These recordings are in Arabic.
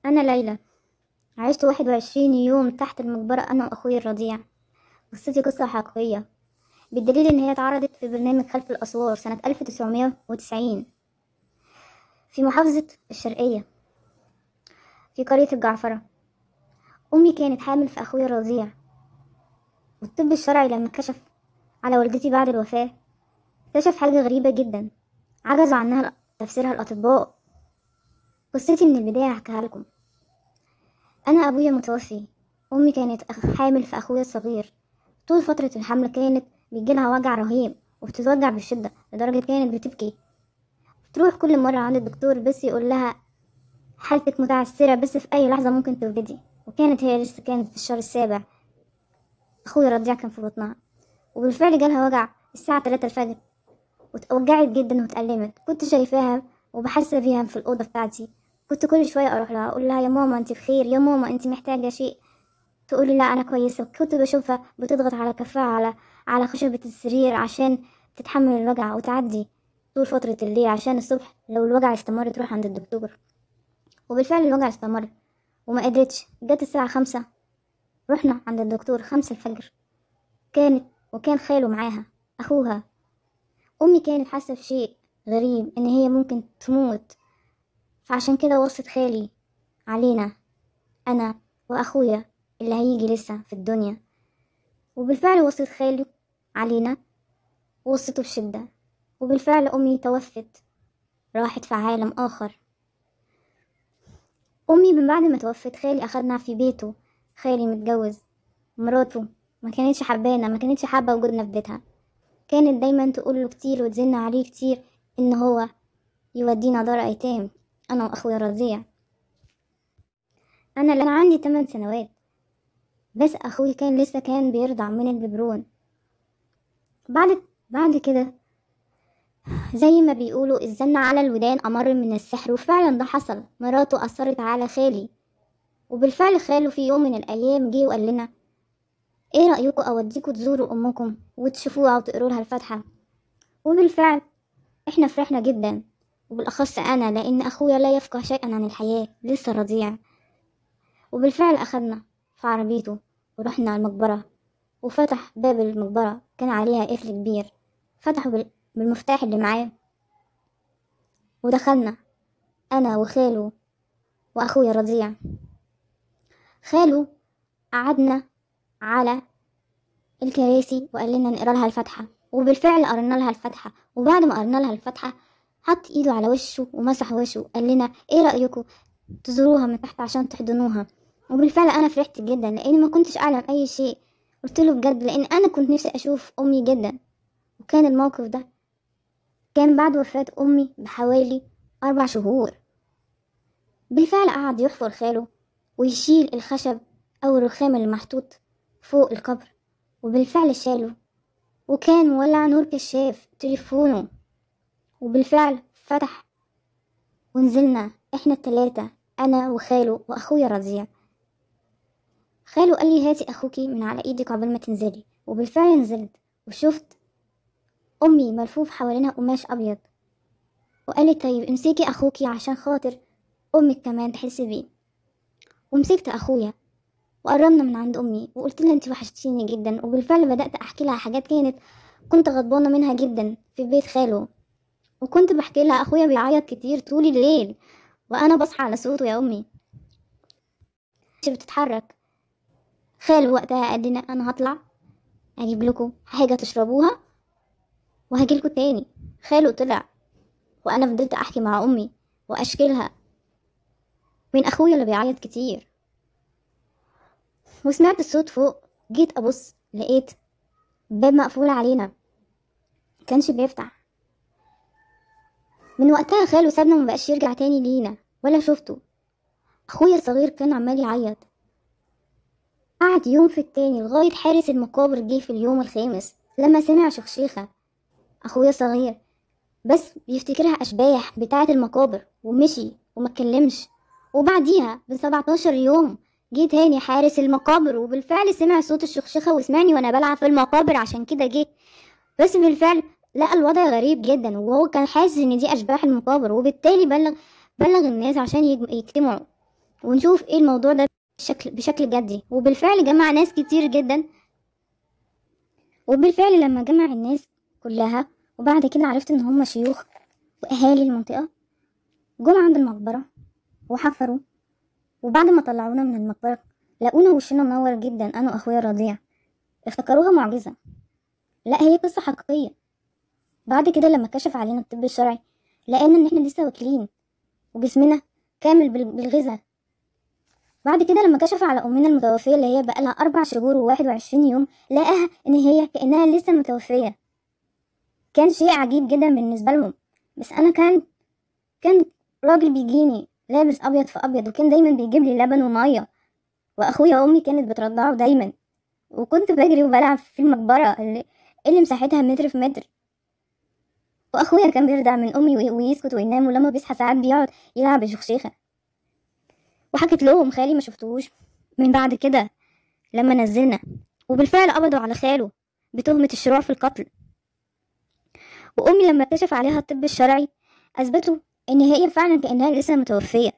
أنا ليلى. عشت 21 يوم تحت المقبرة أنا وأخوي الرضيع. قصتي قصة حقيقية، بالدليل إن هي اتعرضت في برنامج خلف الأسوار سنة 1990 في محافظة الشرقية في قرية الجعفرة. أمي كانت حامل في أخوي الرضيع، والطب الشرعي لما كشف على والدتي بعد الوفاة اكتشف حاجة غريبة جدا عجزوا عنها تفسيرها الأطباء. قصتي من البداية هحكيها لكم. أنا أبويا متوفي، أمي كانت حامل في أخويا الصغير. طول فترة الحمل كانت بيجيلها وجع رهيب وبتتوجع بالشدة لدرجة كانت بتبكي. بتروح كل مرة عند الدكتور بس يقول لها حالتك متعسرة، بس في أي لحظة ممكن تولدي. وكانت هي لسه كانت في الشهر السابع، أخويا الرضيع كان في بطنها، وبالفعل جالها وجع الساعة 3 الفجر وتوجعت جدا واتألمت. كنت شايفاها وبحس بيها في الأوضة بتاعتي. كنت كل شوية أروح لها أقول لها يا ماما أنت بخير، يا ماما أنت محتاجة شيء، تقولي لا أنا كويسة. كنت بشوفها بتضغط على كفها على خشبة السرير عشان تتحمل الوجع وتعدي طول فترة الليل، عشان الصبح لو الوجع استمر تروح عند الدكتور. وبالفعل الوجع استمر وما قدرتش. جت الساعة 5 رحنا عند الدكتور 5 الفجر. وكان خاله معاها أخوها. أمي كانت حاسة في شيء غريب إن هي ممكن تموت، فعشان كده وصت خالي علينا أنا وأخويا اللي هيجي لسه في الدنيا. وبالفعل وصت خالي علينا ووصته بشدة، وبالفعل أمي توفت، راحت في عالم آخر. أمي من بعد ما توفت خالي أخدنا في بيته. خالي متجوز، مراته ما كانتش حبانا، ما كانتش حابة وجودنا في بيتها. كانت دايما تقوله كتير وتزن عليه كتير إن هو يودينا دار أيتام أنا وأخويا الرضيع. أنا اللي عندي 8 سنوات، بس أخوي كان لسه بيرضع من الببرون. بعد كده زي ما بيقولوا الزن على الودان أمر من السحر، وفعلا ده حصل. مراته أثرت على خالي، وبالفعل خاله في يوم من الأيام جه وقال لنا ايه رأيكم أوديكوا تزوروا أمكم وتشوفوها وتقروا لها الفاتحة. وبالفعل احنا فرحنا جدا، وبالأخص أنا لأن أخويا لا يفقه شيئا عن الحياة، لسه رضيع. وبالفعل أخدنا في عربيته ورحنا المقبرة، وفتح باب المقبرة كان عليها قفل كبير، فتحه بالمفتاح اللي معاه، ودخلنا أنا وخاله وأخويا الرضيع. خاله قعدنا على الكراسي وقال لنا نقرا لها الفاتحة، وبالفعل قرنا لها الفاتحة. وبعد ما قرنا لها الفاتحة حط ايده على وشه ومسح وشه وقال لنا ايه رأيكم تزوروها من تحت عشان تحضنوها. وبالفعل انا فرحت جدا لاني ما كنتش اعلم اي شيء. قلت له بجد لان انا كنت نفسي اشوف امي جدا. وكان الموقف ده كان بعد وفاة امي بحوالي 4 شهور. بالفعل قعد يحفر خاله ويشيل الخشب او الرخام اللي محطوط فوق القبر، وبالفعل شاله، وكان مولع نور كشاف تليفونه، وبالفعل فتح ونزلنا احنا التلاتة انا وخاله واخويا رضيع. خاله قال لي هاتي اخوكي من على ايدك قبل ما تنزلي، وبالفعل نزلت وشفت امي ملفوف حوالينها قماش ابيض، وقال لي طيب امسكي اخوكي عشان خاطر امك كمان تحس بيه. ومسكت اخويا وقربنا من عند امي وقلت لها انت وحشتيني جدا. وبالفعل بدات احكي لها حاجات كنت غضبانه منها جدا في بيت خاله، وكنت بحكي لها اخويا بيعيط كتير طول الليل وانا بصحى على صوته يا امي مش بتتحرك. خاله وقتها قال لنا انا هطلع اجيب لكم حاجه تشربوها وهجيلكوا تاني. خاله طلع وانا فضلت احكي مع امي واشكلها من اخويا اللي بيعيط كتير. وسمعت الصوت فوق، جيت ابص لقيت باب مقفول علينا مكانش بيفتح. من وقتها خاله سابنا ومبقاش يرجع تاني لينا ولا شفته. اخويا الصغير كان عمال يعيط، قعد يوم في التاني لغاية حارس المقابر جه في اليوم الخامس لما سمع شخشيخة اخويا الصغير بس بيفتكرها اشباح بتاعة المقابر ومشي ومتكلمش. وبعديها ب17 يوم جه تاني حارس المقابر، وبالفعل سمع صوت الشخشخة وسمعني وانا بلعب في المقابر عشان كده جه. بس بالفعل لقى الوضع غريب جدا، وهو كان حاسس ان دي اشباح المقابر، وبالتالي بلغ الناس عشان يجتمعوا. ونشوف ايه الموضوع ده بشكل جدي. وبالفعل جمع ناس كتير جدا، وبالفعل لما جمع الناس كلها وبعد كده عرفت ان هم شيوخ واهالي المنطقة، جم عند المقبرة وحفروا. وبعد ما طلعونا من المقبرة لقونا وشنا منور جدا انا واخويا الرضيع، افتكروها معجزة. لا، هي قصة حقيقية. بعد كده لما كشف علينا الطب الشرعي لقينا ان احنا لسه واكلين وجسمنا كامل بالغذاء. بعد كده لما كشف على امنا المتوفية اللي هي بقالها 4 شهور و21 يوم، لقاها ان هي كأنها لسه متوفية. كان شيء عجيب جدا بالنسبة لهم. بس انا كان راجل بيجيني لابس ابيض في ابيض، وكان دايما بيجيب لي لبن وميه، واخويا وامي كانت بترضعه دايما، وكنت بجري وبلعب في المقبره اللي مساحتها متر في متر. واخويا كان بيرضع من امي ويسكت وينام، ولما بيصحى ساعات بيقعد يلعب بشخشيخه. وحكت لهم خالي ما شفتهوش من بعد كده لما نزلنا، وبالفعل قبضوا على خاله بتهمه الشروع في القتل. وامي لما كشف عليها الطب الشرعي اثبتوا ان هي فعلا كانها لسه متوفيه.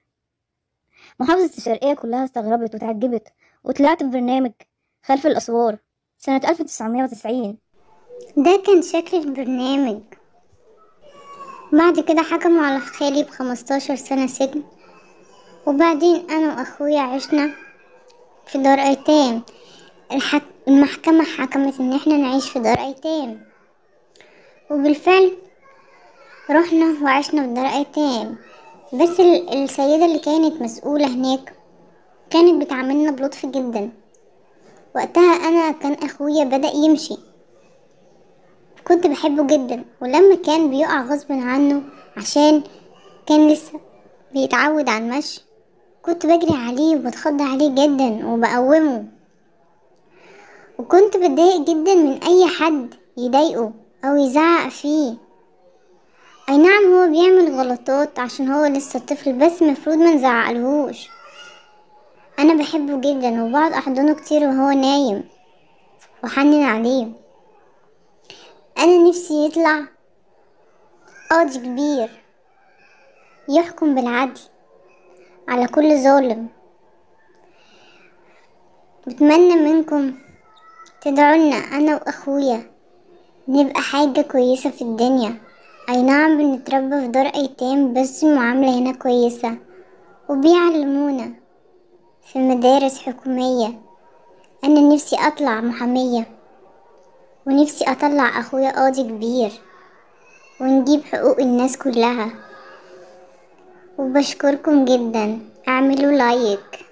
محافظة الشرقية كلها استغربت وتعجبت، وطلعت في برنامج خلف الأسوار سنة 1990. ده كان شكل البرنامج. بعد كده حكموا على خالي ب15 سنة سجن، وبعدين أنا وأخويا عشنا في دار أيتام. المحكمة حكمت إن احنا نعيش في دار أيتام، وبالفعل رحنا وعشنا في دار أيتام. بس السيدة اللي كانت مسؤولة هناك كانت بتعاملنا بلطف جدا. وقتها أنا كان أخويا بدأ يمشي، كنت بحبه جدا، ولما كان بيقع غصب عنه عشان كان لسه بيتعود على المشي كنت بجري عليه وبتخض عليه جدا وبقومه. وكنت بتضايق جدا من اي حد يضايقه او يزعق فيه. اي نعم هو بيعمل غلطات عشان هو لسه طفل، بس مفروض ما نزعقلهوش. انا بحبه جدا وبقعد احضنه كتير وهو نايم وحنن عليه. انا نفسي يطلع قاضي كبير يحكم بالعدل على كل ظالم. بتمنى منكم تدعولنا انا واخويا نبقى حاجة كويسة في الدنيا. اي نعم بنتربى في دار ايتام، بس المعاملة هنا كويسة وبيعلمونا في مدارس حكومية. انا نفسي اطلع محامية، ونفسي اطلع اخويا قاضي كبير، ونجيب حقوق الناس كلها. وبشكركم جدا، اعملوا لايك.